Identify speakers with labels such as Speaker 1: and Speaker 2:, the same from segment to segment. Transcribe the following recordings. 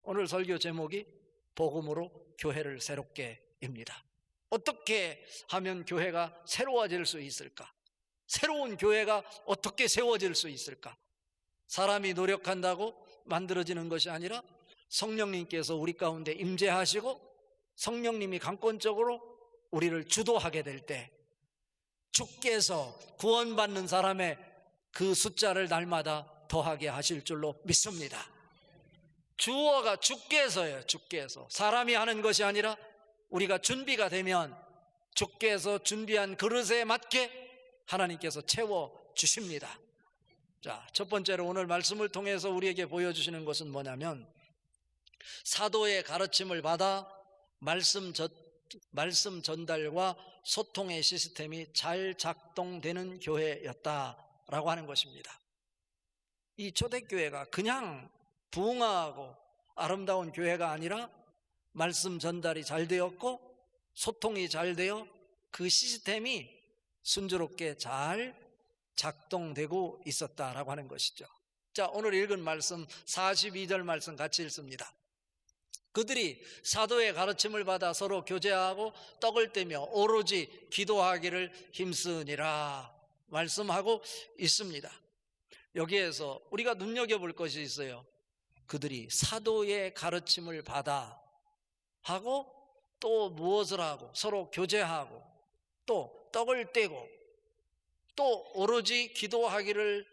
Speaker 1: 오늘 설교 제목이 복음으로 교회를 새롭게입니다. 어떻게 하면 교회가 새로워질 수 있을까? 새로운 교회가 어떻게 세워질 수 있을까? 사람이 노력한다고 만들어지는 것이 아니라 성령님께서 우리 가운데 임재하시고 성령님이 강권적으로 우리를 주도하게 될 때 주께서 구원받는 사람의 그 숫자를 날마다 더하게 하실 줄로 믿습니다. 주어가 주께서예요. 주께서. 사람이 하는 것이 아니라 우리가 준비가 되면 주께서 준비한 그릇에 맞게 하나님께서 채워주십니다. 자, 첫 번째로 오늘 말씀을 통해서 우리에게 보여주시는 것은 뭐냐면 사도의 가르침을 받아 말씀 전달과 소통의 시스템이 잘 작동되는 교회였다라고 하는 것입니다. 이 초대교회가 그냥 부흥하고 아름다운 교회가 아니라 말씀 전달이 잘 되었고 소통이 잘 되어 그 시스템이 순조롭게 잘 작동되고 있었다라고 하는 것이죠. 자, 오늘 읽은 말씀 42절 말씀 같이 읽습니다. 그들이 사도의 가르침을 받아 서로 교제하고 떡을 떼며 오로지 기도하기를 힘쓰니라 말씀하고 있습니다. 여기에서 우리가 눈여겨볼 것이 있어요. 그들이 사도의 가르침을 받아 하고 또 무엇을 하고 서로 교제하고 또 떡을 떼고 또 오로지 기도하기를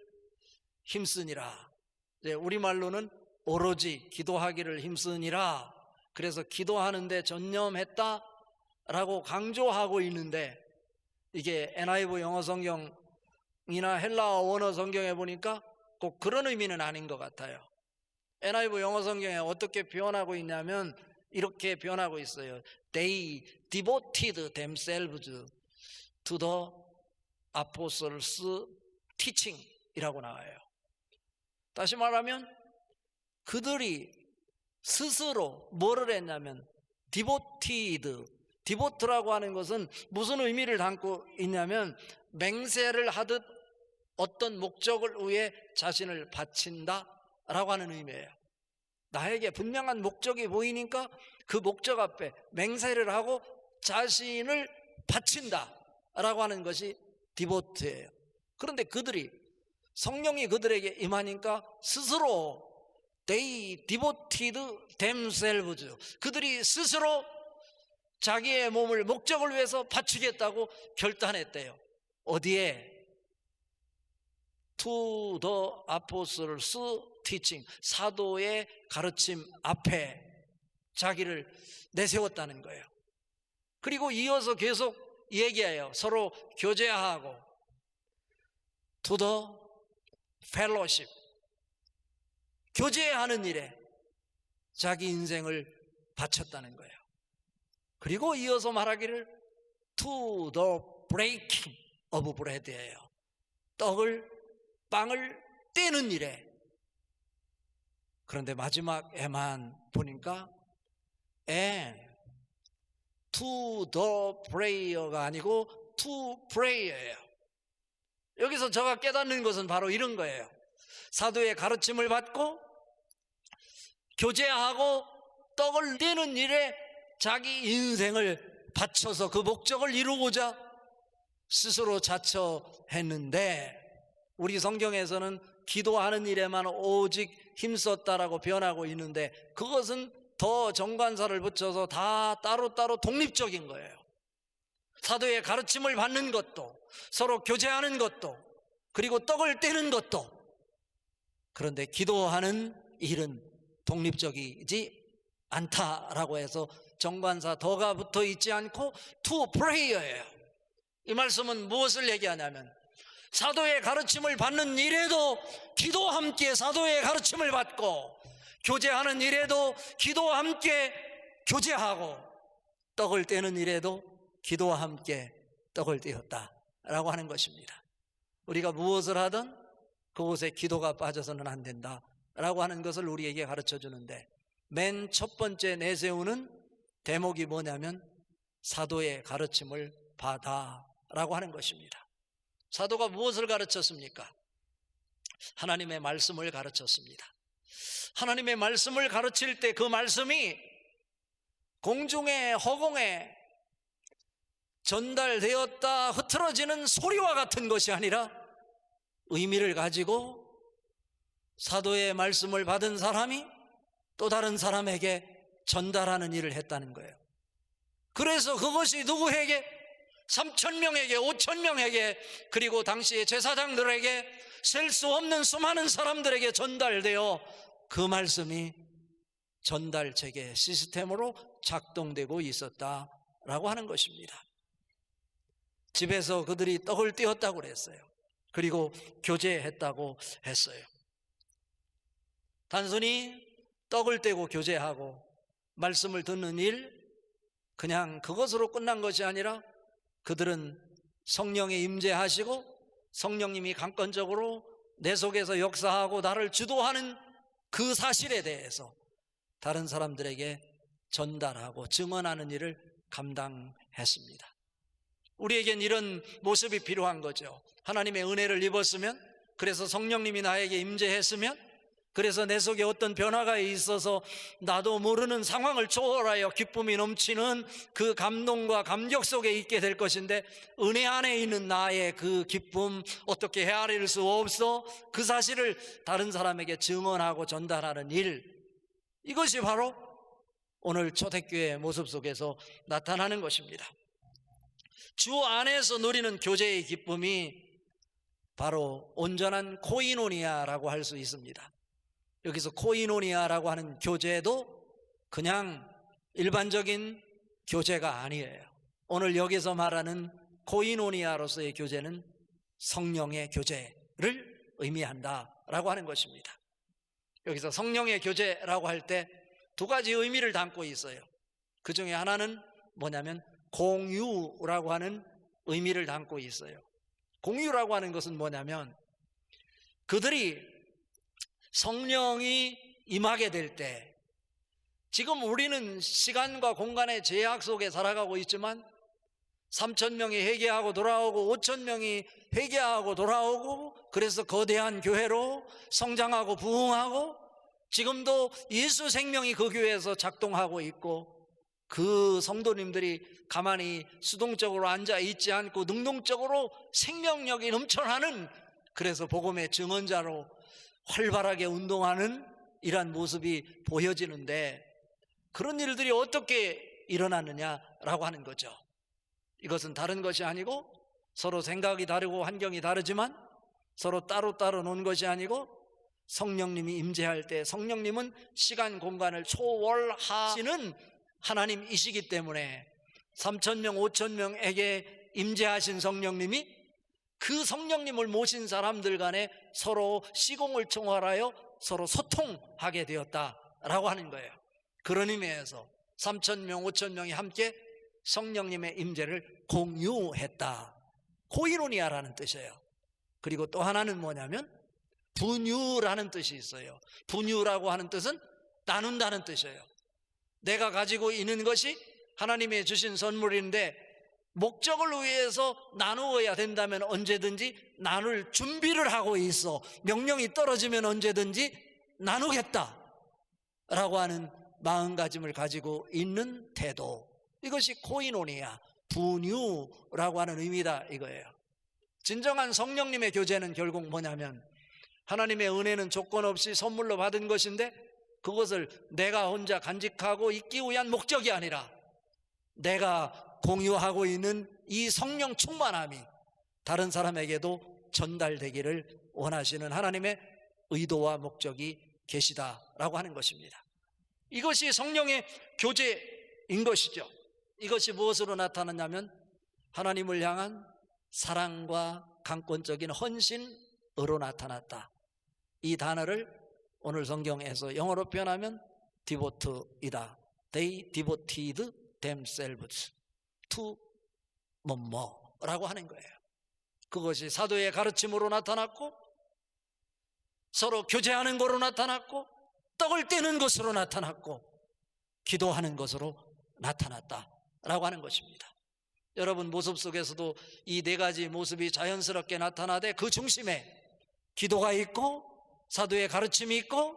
Speaker 1: 힘쓰니라. 우리말로는 오로지 기도하기를 힘쓰니라. 그래서 기도하는데 전념했다라고 강조하고 있는데 이게 NIV 영어 성경이나 헬라어 원어 성경에 보니까 꼭 그런 의미는 아닌 것 같아요. NIV 영어 성경에 어떻게 표현하고 있냐면 이렇게 표현하고 있어요. They devoted themselves to the apostles' teaching 이라고 나와요. 다시 말하면 그들이 스스로 뭐를 했냐면 devote라고 하는 것은 무슨 의미를 담고 있냐면 맹세를 하듯 어떤 목적을 위해 자신을 바친다 라고 하는 의미예요. 나에게 분명한 목적이 보이니까 그 목적 앞에 맹세를 하고 자신을 바친다 라고 하는 것이 디보트예요. 그런데 그들이 성령이 그들에게 임하니까 스스로 they devoted themselves, 그들이 스스로 자기의 몸을 목적을 위해서 바치겠다고 결단했대요. 어디에? To the apostles' teaching, 사도의 가르침 앞에 자기를 내세웠다는 거예요. 그리고 이어서 계속 얘기해요. 서로 교제하고 to the fellowship, 교제하는 일에 자기 인생을 바쳤다는 거예요. 그리고 이어서 말하기를 to the breaking of bread예요. 빵을 떼는 일에. 그런데 마지막에만 보니까 and to the prayer가 아니고 to prayer예요. 여기서 제가 깨닫는 것은 바로 이런 거예요. 사도의 가르침을 받고 교제하고 떡을 떼는 일에 자기 인생을 바쳐서 그 목적을 이루고자 스스로 자처했는데 우리 성경에서는 기도하는 일에만 오직 힘썼다라고 변하고 있는데 그것은 더 정관사를 붙여서 다 따로따로 독립적인 거예요. 사도의 가르침을 받는 것도 서로 교제하는 것도 그리고 떡을 떼는 것도, 그런데 기도하는 일은 독립적이지 않다라고 해서 정관사 더가 붙어 있지 않고 to prayer예요. 이 말씀은 무엇을 얘기하냐면 사도의 가르침을 받는 일에도 기도와 함께 사도의 가르침을 받고 교제하는 일에도 기도와 함께 교제하고 떡을 떼는 일에도 기도와 함께 떡을 떼었다라고 하는 것입니다. 우리가 무엇을 하든 그곳에 기도가 빠져서는 안 된다라고 하는 것을 우리에게 가르쳐 주는데 맨 첫 번째 내세우는 대목이 뭐냐면 사도의 가르침을 받아라고 하는 것입니다. 사도가 무엇을 가르쳤습니까? 하나님의 말씀을 가르쳤습니다. 하나님의 말씀을 가르칠 때 그 말씀이 공중에 허공에 전달되었다 흐트러지는 소리와 같은 것이 아니라 의미를 가지고 사도의 말씀을 받은 사람이 또 다른 사람에게 전달하는 일을 했다는 거예요. 그래서 그것이 누구에게? 3,000명에게, 5,000명에게, 그리고 당시의 제사장들에게, 셀 수 없는 수많은 사람들에게 전달되어 그 말씀이 전달 체계 시스템으로 작동되고 있었다라고 하는 것입니다. 집에서 그들이 떡을 띄었다고 그랬어요. 그리고 교제했다고 했어요. 단순히 떡을 떼고 교제하고 말씀을 듣는 일, 그냥 그것으로 끝난 것이 아니라 그들은 성령에 임재하시고 성령님이 강권적으로 내 속에서 역사하고 나를 주도하는 그 사실에 대해서 다른 사람들에게 전달하고 증언하는 일을 감당했습니다. 우리에겐 이런 모습이 필요한 거죠. 하나님의 은혜를 입었으면, 그래서 성령님이 나에게 임재했으면, 그래서 내 속에 어떤 변화가 있어서 나도 모르는 상황을 초월하여 기쁨이 넘치는 그 감동과 감격 속에 있게 될 것인데, 은혜 안에 있는 나의 그 기쁨 어떻게 헤아릴 수 없어 그 사실을 다른 사람에게 증언하고 전달하는 일, 이것이 바로 오늘 초대교회의 모습 속에서 나타나는 것입니다. 주 안에서 누리는 교제의 기쁨이 바로 온전한 코이노니아라고 할 수 있습니다. 여기서 코이노니아라고 하는 교제도 그냥 일반적인 교제가 아니에요. 오늘 여기서 말하는 코이노니아로서의 교제는 성령의 교제를 의미한다라고 하는 것입니다. 여기서 성령의 교제라고 할 때 두 가지 의미를 담고 있어요. 그 중에 하나는 뭐냐면 공유라고 하는 의미를 담고 있어요. 공유라고 하는 것은 뭐냐면 그들이 성령이 임하게 될 때, 지금 우리는 시간과 공간의 제약 속에 살아가고 있지만 3,000명이 회개하고 돌아오고 5,000명이 회개하고 돌아오고, 그래서 거대한 교회로 성장하고 부흥하고, 지금도 예수 생명이 그 교회에서 작동하고 있고, 그 성도님들이 가만히 수동적으로 앉아 있지 않고 능동적으로 생명력이 넘쳐나는, 그래서 복음의 증언자로 활발하게 운동하는 이러한 모습이 보여지는데, 그런 일들이 어떻게 일어나느냐라고 하는 거죠. 이것은 다른 것이 아니고 서로 생각이 다르고 환경이 다르지만 서로 따로따로 노는 것이 아니고, 성령님이 임재할 때 성령님은 시간 공간을 초월하시는 하나님이시기 때문에 3,000명 5,000명에게 임재하신 성령님이 그 성령님을 모신 사람들 간에 서로 시공을 총괄하여 서로 소통하게 되었다라고 하는 거예요. 그런 의미에서 3,000명 5,000명이 함께 성령님의 임재를 공유했다, 코이노니아라는 뜻이에요. 그리고 또 하나는 뭐냐면 분유라는 뜻이 있어요. 분유라고 하는 뜻은 나눈다는 뜻이에요. 내가 가지고 있는 것이 하나님이 주신 선물인데 목적을 위해서 나누어야 된다면 언제든지 나눌 준비를 하고 있어. 명령이 떨어지면 언제든지 나누겠다라고 하는 마음가짐을 가지고 있는 태도, 이것이 코이노니아, 분유라고 하는 의미다 이거예요. 진정한 성령님의 교제는 결국 뭐냐면, 하나님의 은혜는 조건 없이 선물로 받은 것인데 그것을 내가 혼자 간직하고 있기 위한 목적이 아니라 내가 공유하고 있는 이 성령 충만함이 다른 사람에게도 전달되기를 원하시는 하나님의 의도와 목적이 계시다라고 하는 것입니다. 이것이 성령의 교제인 것이죠. 이것이 무엇으로 나타났냐면 하나님을 향한 사랑과 강권적인 헌신으로 나타났다. 이 단어를 오늘 성경에서 영어로 표현하면 devote이다. They devoted themselves to 뭐뭐라고 하는 거예요. 그것이 사도의 가르침으로 나타났고, 서로 교제하는 것으로 나타났고, 떡을 떼는 것으로 나타났고, 기도하는 것으로 나타났다라고 하는 것입니다. 여러분 모습 속에서도 이 네 가지 모습이 자연스럽게 나타나되 그 중심에 기도가 있고, 사도의 가르침이 있고,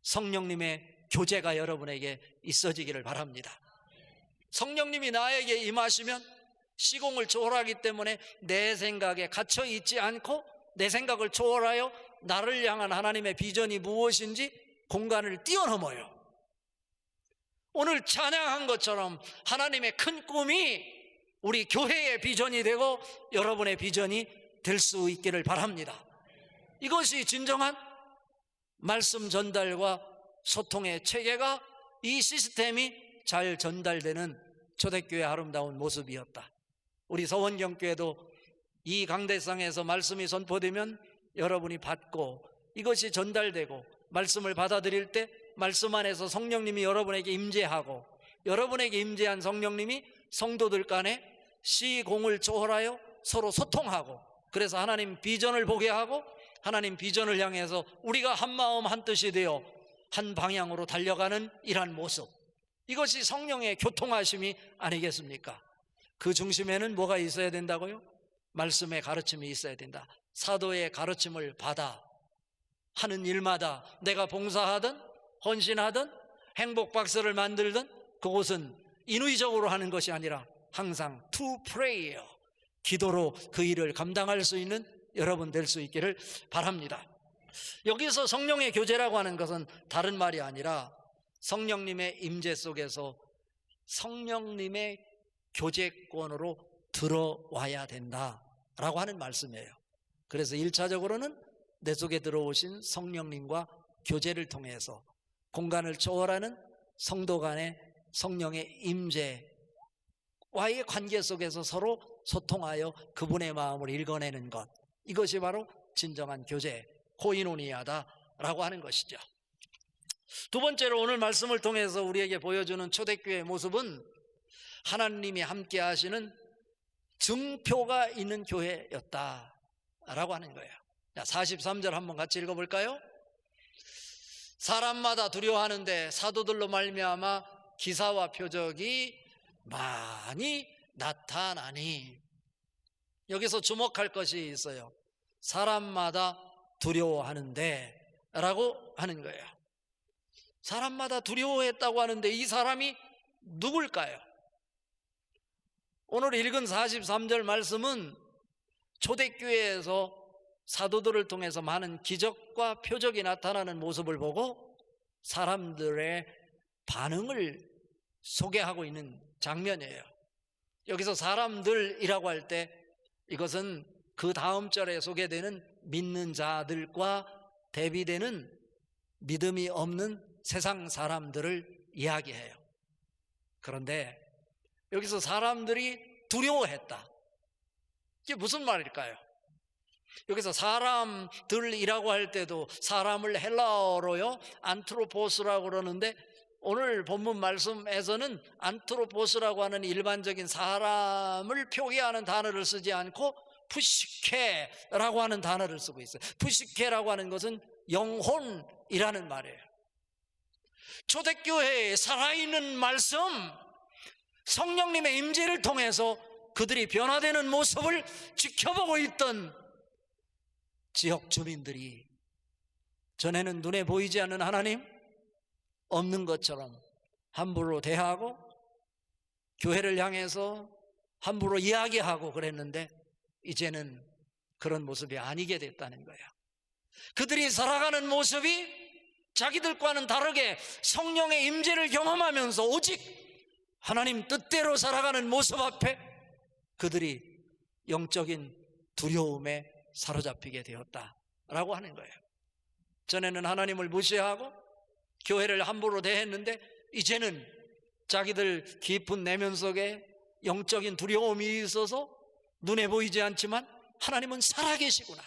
Speaker 1: 성령님의 교제가 여러분에게 있어지기를 바랍니다. 성령님이 나에게 임하시면 시공을 초월하기 때문에 내 생각에 갇혀 있지 않고 내 생각을 초월하여 나를 향한 하나님의 비전이 무엇인지 공간을 뛰어넘어요. 오늘 찬양한 것처럼 하나님의 큰 꿈이 우리 교회의 비전이 되고 여러분의 비전이 될 수 있기를 바랍니다. 이것이 진정한 말씀 전달과 소통의 체계가 이 시스템이 잘 전달되는 초대교회의 아름다운 모습이었다. 우리 서원경교회도 이 강대상에서 말씀이 선포되면 여러분이 받고 이것이 전달되고 말씀을 받아들일 때 말씀 안에서 성령님이 여러분에게 임재하고 여러분에게 임재한 성령님이 성도들 간에 시공을 초월하여 서로 소통하고 그래서 하나님 비전을 보게 하고 하나님 비전을 향해서 우리가 한 마음 한 뜻이 되어 한 방향으로 달려가는 이러한 모습, 이것이 성령의 교통하심이 아니겠습니까? 그 중심에는 뭐가 있어야 된다고요? 말씀의 가르침이 있어야 된다. 사도의 가르침을 받아 하는 일마다 내가 봉사하든 헌신하든 행복박스를 만들든 그곳은 인위적으로 하는 것이 아니라 항상 to prayer, 기도로 그 일을 감당할 수 있는 여러분 될 수 있기를 바랍니다. 여기서 성령의 교제라고 하는 것은 다른 말이 아니라 성령님의 임재 속에서 성령님의 교제권으로 들어와야 된다라고 하는 말씀이에요. 그래서 1차적으로는 내 속에 들어오신 성령님과 교제를 통해서 공간을 초월하는 성도 간의 성령의 임재와의 관계 속에서 서로 소통하여 그분의 마음을 읽어내는 것, 이것이 바로 진정한 교제, 코이노니아다라고 하는 것이죠. 두 번째로 오늘 말씀을 통해서 우리에게 보여주는 초대교회의 모습은 하나님이 함께 하시는 증표가 있는 교회였다라고 하는 거예요. 43절 한번 같이 읽어볼까요? 사람마다 두려워하는데 사도들로 말미암아 기사와 표적이 많이 나타나니. 여기서 주목할 것이 있어요. 사람마다 두려워하는데 라고 하는 거예요. 사람마다 두려워했다고 하는데 이 사람이 누굴까요? 오늘 읽은 43절 말씀은 초대교회에서 사도들을 통해서 많은 기적과 표적이 나타나는 모습을 보고 사람들의 반응을 소개하고 있는 장면이에요. 여기서 사람들이라고 할 때 이것은 그 다음 절에 소개되는 믿는 자들과 대비되는 믿음이 없는 세상 사람들을 이야기해요. 그런데 여기서 사람들이 두려워했다. 이게 무슨 말일까요? 여기서 사람들이라고 할 때도 사람을 헬라어로요 안트로포스라고 그러는데 오늘 본문 말씀에서는 안트로포스라고 하는 일반적인 사람을 표기하는 단어를 쓰지 않고 푸시케라고 하는 단어를 쓰고 있어요. 푸시케라고 하는 것은 영혼이라는 말이에요. 초대교회의 살아있는 말씀, 성령님의 임재를 통해서 그들이 변화되는 모습을 지켜보고 있던 지역 주민들이 전에는 눈에 보이지 않는 하나님, 없는 것처럼 함부로 대하고 교회를 향해서 함부로 이야기하고 그랬는데 이제는 그런 모습이 아니게 됐다는 거예요. 그들이 살아가는 모습이 자기들과는 다르게 성령의 임재를 경험하면서 오직 하나님 뜻대로 살아가는 모습 앞에 그들이 영적인 두려움에 사로잡히게 되었다라고 하는 거예요. 전에는 하나님을 무시하고 교회를 함부로 대했는데 이제는 자기들 깊은 내면 속에 영적인 두려움이 있어서 눈에 보이지 않지만 하나님은 살아계시구나.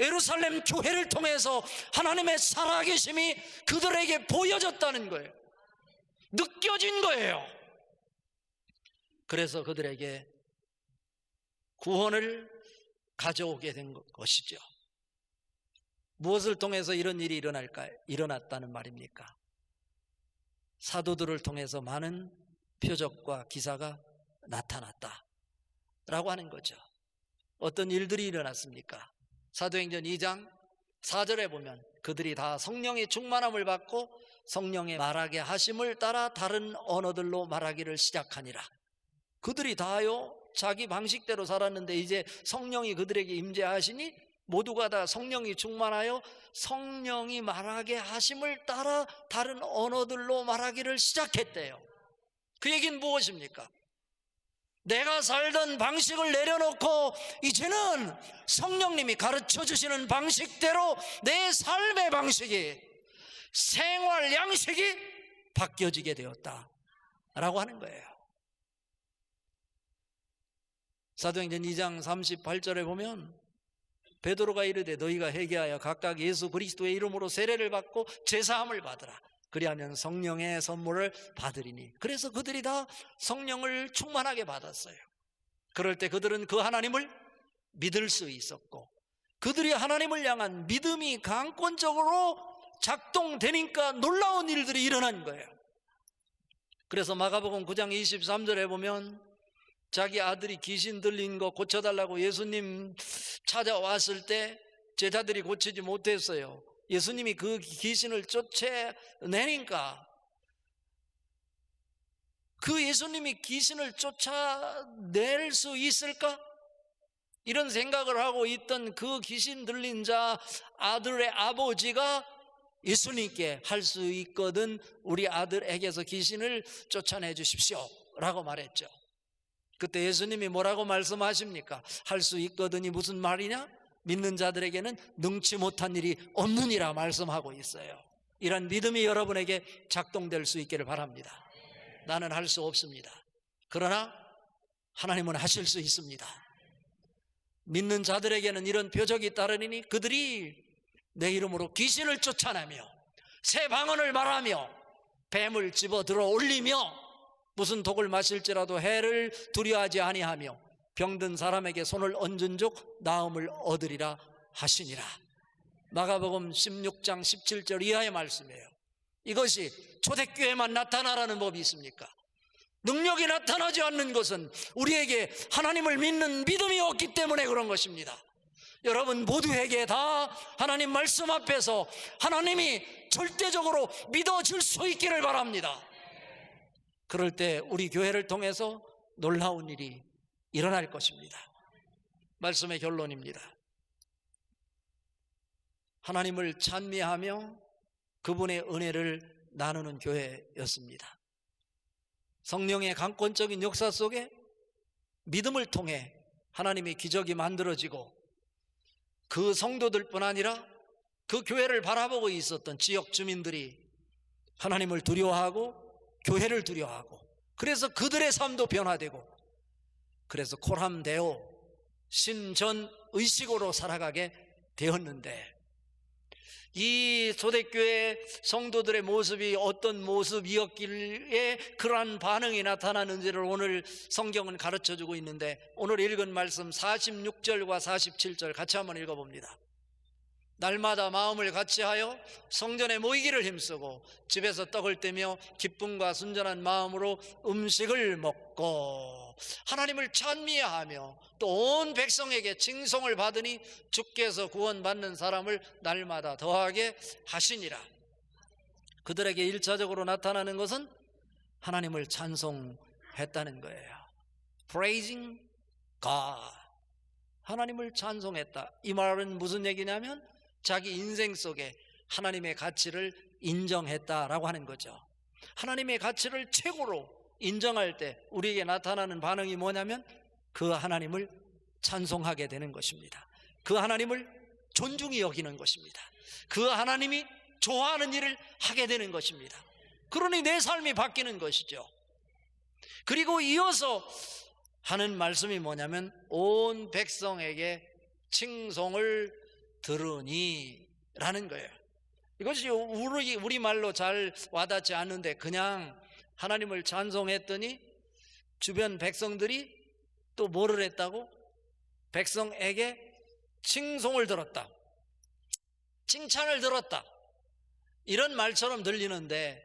Speaker 1: 예루살렘 교회를 통해서 하나님의 살아계심이 그들에게 보여졌다는 거예요. 느껴진 거예요. 그래서 그들에게 구원을 가져오게 된 것이죠. 무엇을 통해서 이런 일이 일어났다는 말입니까? 사도들을 통해서 많은 표적과 기사가 나타났다라고 하는 거죠. 어떤 일들이 일어났습니까? 사도행전 2장 4절에 보면 그들이 다 성령의 충만함을 받고 성령의 말하게 하심을 따라 다른 언어들로 말하기를 시작하니라. 그들이 다요 자기 방식대로 살았는데 이제 성령이 그들에게 임재하시니 모두가 다 성령이 충만하여 성령이 말하게 하심을 따라 다른 언어들로 말하기를 시작했대요. 그 얘기는 무엇입니까? 내가 살던 방식을 내려놓고 이제는 성령님이 가르쳐 주시는 방식대로 내 삶의 방식이, 생활 양식이 바뀌어지게 되었다라고 하는 거예요. 사도행전 2장 38절에 보면 베드로가 이르되 너희가 회개하여 각각 예수 그리스도의 이름으로 세례를 받고 제사함을 받으라. 그리하면 성령의 선물을 받으리니. 그래서 그들이 다 성령을 충만하게 받았어요. 그럴 때 그들은 그 하나님을 믿을 수 있었고 그들이 하나님을 향한 믿음이 강권적으로 작동되니까 놀라운 일들이 일어난 거예요. 그래서 마가복음 9장 23절에 보면 자기 아들이 귀신 들린 거 고쳐달라고 예수님 찾아왔을 때 제자들이 고치지 못했어요. 예수님이 그 귀신을 쫓아내니까 그 예수님이 귀신을 쫓아낼 수 있을까? 이런 생각을 하고 있던 그 귀신 들린 자 아들의 아버지가 예수님께 할 수 있거든 우리 아들에게서 귀신을 쫓아내 주십시오 라고 말했죠. 그때 예수님이 뭐라고 말씀하십니까? 할 수 있거든이 무슨 말이냐? 믿는 자들에게는 능치 못한 일이 없느니라 말씀하고 있어요. 이런 믿음이 여러분에게 작동될 수 있기를 바랍니다. 나는 할 수 없습니다. 그러나 하나님은 하실 수 있습니다. 믿는 자들에게는 이런 표적이 따르니 그들이 내 이름으로 귀신을 쫓아내며 새 방언을 말하며 뱀을 집어들어 올리며 무슨 독을 마실지라도 해를 두려워하지 아니하며 병든 사람에게 손을 얹은즉 나음을 얻으리라 하시니라. 마가복음 16장 17절 이하의 말씀이에요. 이것이 초대교회만 나타나라는 법이 있습니까? 능력이 나타나지 않는 것은 우리에게 하나님을 믿는 믿음이 없기 때문에 그런 것입니다. 여러분 모두에게 다 하나님 말씀 앞에서 하나님이 절대적으로 믿어질 수 있기를 바랍니다. 그럴 때 우리 교회를 통해서 놀라운 일이 일어날 것입니다. 말씀의 결론입니다. 하나님을 찬미하며 그분의 은혜를 나누는 교회였습니다. 성령의 강권적인 역사 속에 믿음을 통해 하나님의 기적이 만들어지고 그 성도들뿐 아니라 그 교회를 바라보고 있었던 지역 주민들이 하나님을 두려워하고 교회를 두려워하고 그래서 그들의 삶도 변화되고 그래서 콜함데오 신전의식으로 살아가게 되었는데 이 초대교회 성도들의 모습이 어떤 모습이었길래 그러한 반응이 나타나는지를 오늘 성경은 가르쳐주고 있는데 오늘 읽은 말씀 46절과 47절 같이 한번 읽어봅니다. 날마다 마음을 같이하여 성전에 모이기를 힘쓰고 집에서 떡을 떼며 기쁨과 순전한 마음으로 음식을 먹고 하나님을 찬미하며 또 온 백성에게 칭송을 받으니 주께서 구원받는 사람을 날마다 더하게 하시니라. 그들에게 1차적으로 나타나는 것은 하나님을 찬송했다는 거예요. Praising God. 하나님을 찬송했다. 이 말은 무슨 얘기냐면 자기 인생 속에 하나님의 가치를 인정했다라고 하는 거죠. 하나님의 가치를 최고로 인정할 때 우리에게 나타나는 반응이 뭐냐면 그 하나님을 찬송하게 되는 것입니다. 그 하나님을 존중히 여기는 것입니다. 그 하나님이 좋아하는 일을 하게 되는 것입니다. 그러니 내 삶이 바뀌는 것이죠. 그리고 이어서 하는 말씀이 뭐냐면 온 백성에게 칭송을 들으니 라는 거예요. 이것이 우리말로 잘 와닿지 않는데 그냥 하나님을 찬송했더니 주변 백성들이 또 뭐를 했다고? 백성에게 칭송을 들었다, 칭찬을 들었다, 이런 말처럼 들리는데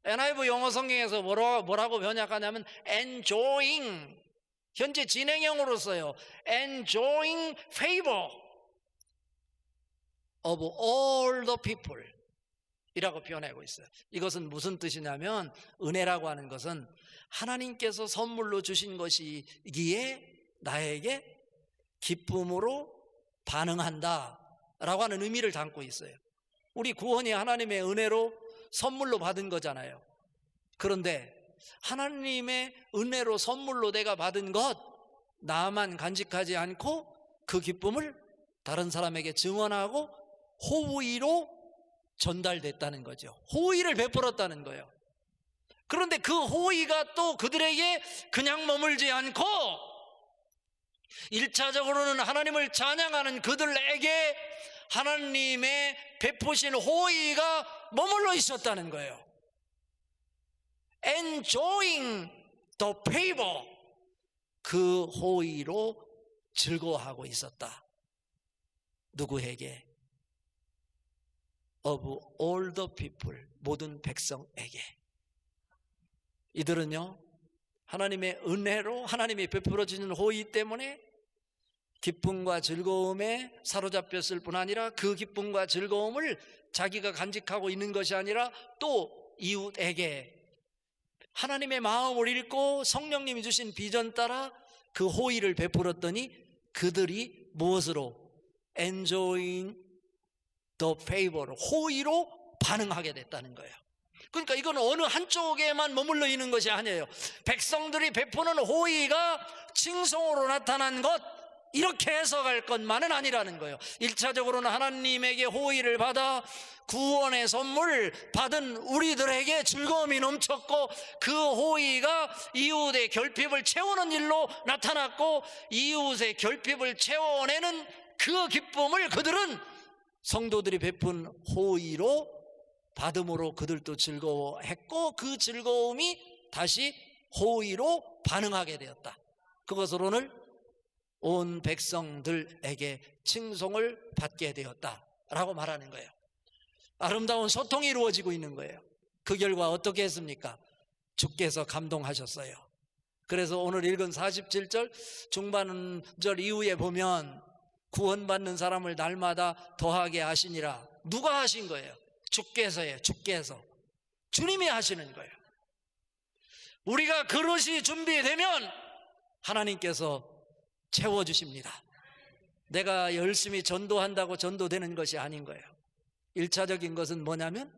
Speaker 1: NIV 영어 성경에서 뭐라고 번역하냐면 enjoying, 현재 진행형으로 써요. enjoying favor. of all the people 이라고 표현하고 있어요. 이것은 무슨 뜻이냐면, 은혜라고 하는 것은 하나님께서 선물로 주신 것이기에 나에게 기쁨으로 반응한다 라고 하는 의미를 담고 있어요. 우리 구원이 하나님의 은혜로 선물로 받은 거잖아요. 그런데 하나님의 은혜로 선물로 내가 받은 것, 나만 간직하지 않고 그 기쁨을 다른 사람에게 증언하고 호의로 전달됐다는 거죠. 호의를 베풀었다는 거예요. 그런데 그 호의가 또 그들에게 그냥 머물지 않고 1차적으로는 하나님을 찬양하는 그들에게 하나님의 베푸신 호의가 머물러 있었다는 거예요. Enjoying the favor, 그 호의로 즐거워하고 있었다. 누구에게? Of all the people, 모든 백성에게. 이들은요, 하나님의 은혜로 하나님이 베풀어 주는 호의 때문에 기쁨과 즐거움에 사로잡혔을 뿐 아니라 그 기쁨과 즐거움을 자기가 간직하고 있는 것이 아니라 또 이웃에게 하나님의 마음을 읽고 성령님이 주신 비전 따라 그 호의를 베풀었더니 그들이 무엇으로? Enjoying the favor, 호의로 반응하게 됐다는 거예요. 그러니까 이건 어느 한쪽에만 머물러 있는 것이 아니에요. 백성들이 베푸는 호의가 칭송으로 나타난 것, 이렇게 해석할 것만은 아니라는 거예요. 1차적으로는 하나님에게 호의를 받아 구원의 선물 받은 우리들에게 즐거움이 넘쳤고, 그 호의가 이웃의 결핍을 채우는 일로 나타났고, 이웃의 결핍을 채워내는 그 기쁨을 그들은 성도들이 베푼 호의로 받음으로 그들도 즐거워했고, 그 즐거움이 다시 호의로 반응하게 되었다. 그것을 오늘 온 백성들에게 칭송을 받게 되었다라고 말하는 거예요. 아름다운 소통이 이루어지고 있는 거예요. 그 결과 어떻게 했습니까? 주께서 감동하셨어요. 그래서 오늘 읽은 47절 중반절 이후에 보면 구원받는 사람을 날마다 더하게 하시니라. 누가 하신 거예요? 주께서예요. 주께서. 주님이 하시는 거예요. 우리가 그릇이 준비되면 하나님께서 채워주십니다. 내가 열심히 전도한다고 전도되는 것이 아닌 거예요. 1차적인 것은 뭐냐면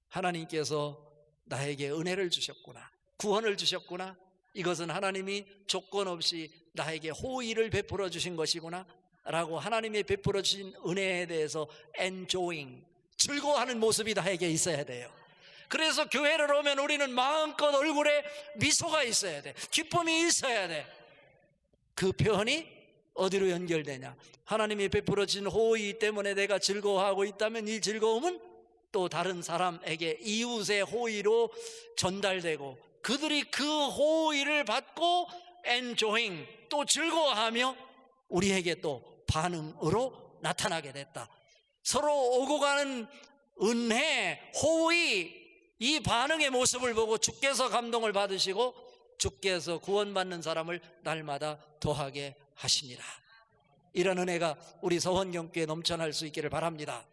Speaker 1: 하나님께서 나에게 은혜를 주셨구나, 구원을 주셨구나, 이것은 하나님이 조건 없이 나에게 호의를 베풀어 주신 것이구나 라고 하나님이 베풀어 주신 은혜에 대해서 enjoying, 즐거워하는 모습이 나에게 있어야 돼요. 그래서 교회를 오면 우리는 마음껏 얼굴에 미소가 있어야 돼, 기쁨이 있어야 돼. 그 표현이 어디로 연결되냐? 하나님이 베풀어 주신 호의 때문에 내가 즐거워하고 있다면 이 즐거움은 또 다른 사람에게 이웃의 호의로 전달되고, 그들이 그 호의를 받고 enjoying, 또 즐거워하며 우리에게 또 반응으로 나타나게 됐다. 서로 오고 가는 은혜, 호의, 이 반응의 모습을 보고 주께서 감동을 받으시고 주께서 구원받는 사람을 날마다 더하게 하시니라. 이런 은혜가 우리 서원경교에 넘쳐날 수 있기를 바랍니다.